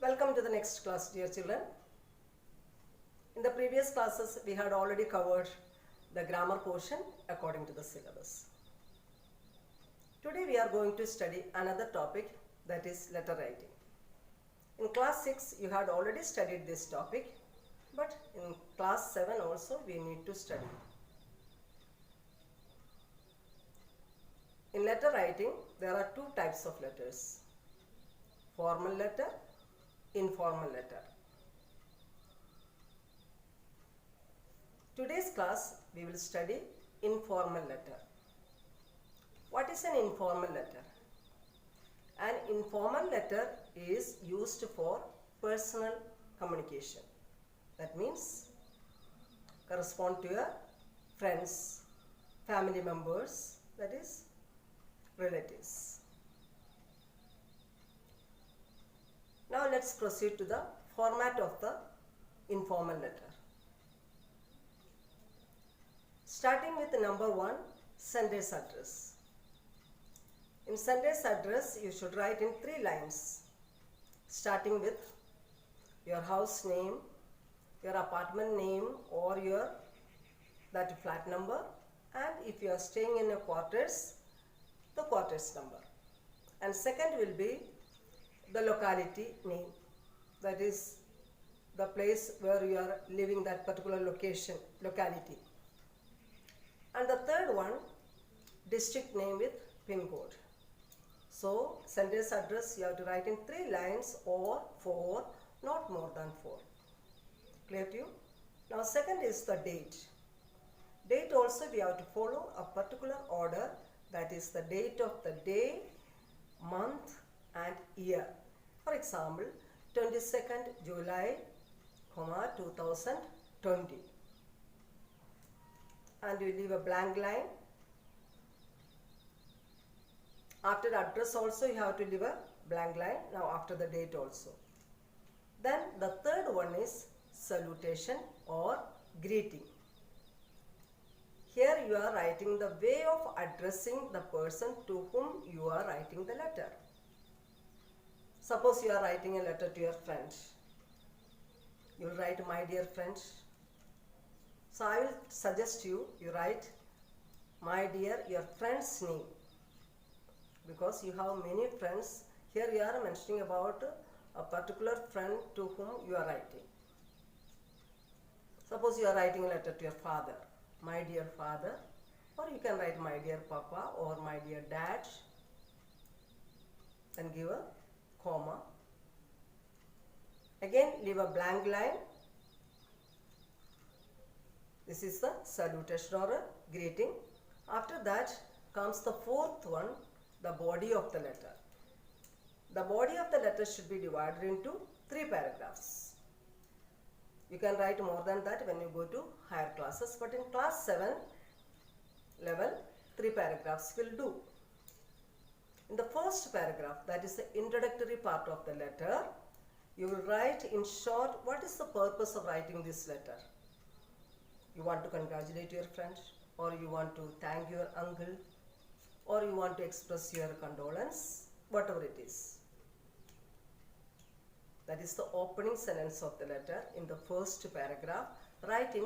Welcome to the next class, dear children. In the previous classes, we had already covered the grammar portion according to the syllabus. Today we are going to study another topic, that is letter writing. In class 6, you had already studied this topic, but in class 7 also we need to study. In letter writing, there are two types of letters: formal letter, informal letter. Today's class we will study informal letter. What is an informal letter? An informal letter is used for personal communication. That means correspond to your friends, family members, that is relatives. Now let's proceed to the format of the informal letter. Starting with number 1, sender's address. In sender's address, you should write in 3 lines, starting with your house name, your apartment name, or your that flat number, and if you are staying in a quarters, the quarters number. And second will be the locality name, that is the place where you are living, that particular locality. And the third one, district name with pin code. So sender's address you have to write in 3 lines or 4, not more than 4. Clear to you? Now second is the date. Date also we have to follow a particular order, that is the date of the day, month and year. For example, 22nd July, 2020. And you leave a blank line. After the address also you have to leave a blank line, now after the date also. Then the third one is salutation or greeting. Here you are writing the way of addressing the person to whom you are writing the letter. Suppose you are writing a letter to your friend. You will write, my dear friend. So I will suggest you write, my dear, your friend's name. Because you have many friends. Here you are mentioning about a particular friend to whom you are writing. Suppose you are writing a letter to your father, my dear father, or you can write my dear papa or my dear dad, and give a comma. Again leave a blank line. This is the salutation or a greeting. After that comes the fourth one, the body of the letter. The body of the letter should be divided into 3 paragraphs. You can write more than that when you go to higher classes, but in class 7 level, 3 paragraphs will do. In the first paragraph, that is the introductory part of the letter, you will write in short what is the purpose of writing this letter. You want to congratulate your friend, or you want to thank your uncle, or you want to express your condolence, whatever it is. That is the opening sentence of the letter in the first paragraph. Write in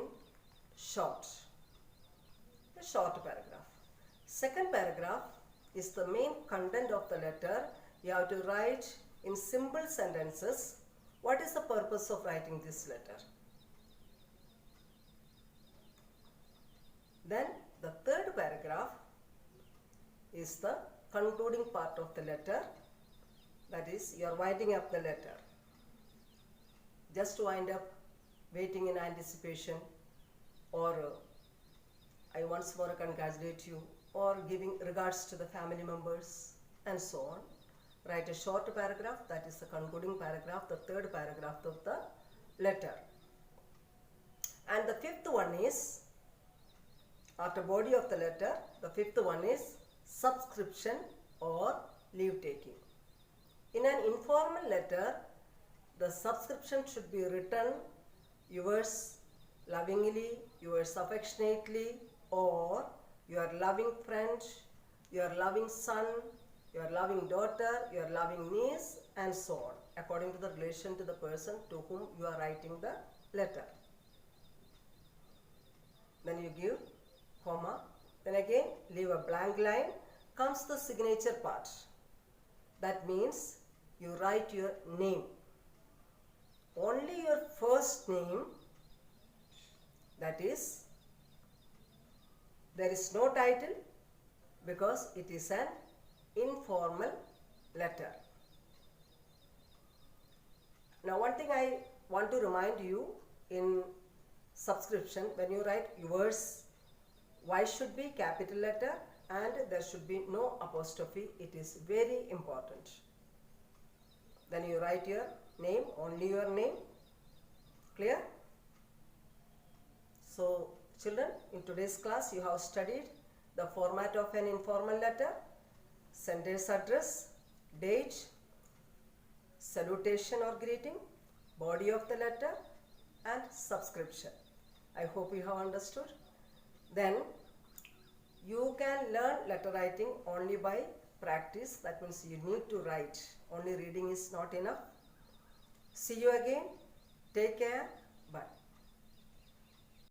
short, a short paragraph. Second paragraph is the main content of the letter. You have to write in simple sentences what is the purpose of writing this letter. Then the third paragraph is the concluding part of the letter, that is you are winding up the letter. Just to wind up, waiting in anticipation, or I once more congratulate you, or giving regards to the family members, and so on. Write a short paragraph, that is the concluding paragraph, the third paragraph of the letter. And the fifth one is, after body of the letter, the fifth one is subscription or leave taking. In an informal letter, the subscription should be written yours lovingly, yours affectionately, or your loving friend, your loving son, your loving daughter, your loving niece, and so on, according to the relation to the person to whom you are writing the letter. Then you give comma, then again leave a blank line, comes the signature part. That means you write your name, only your first name, that is, there is no title because it is an informal letter. Now one thing I want to remind you, in subscription when you write yours, Y should be capital letter and there should be no apostrophe. It is very important. Then you write your name, only your name. Clear? So children, in today's class you have studied the format of an informal letter, sender's address, date, salutation or greeting, body of the letter and subscription. I hope you have understood. Then you can learn letter writing only by practice. That means you need to write. Only reading is not enough. See you again. Take care. Bye.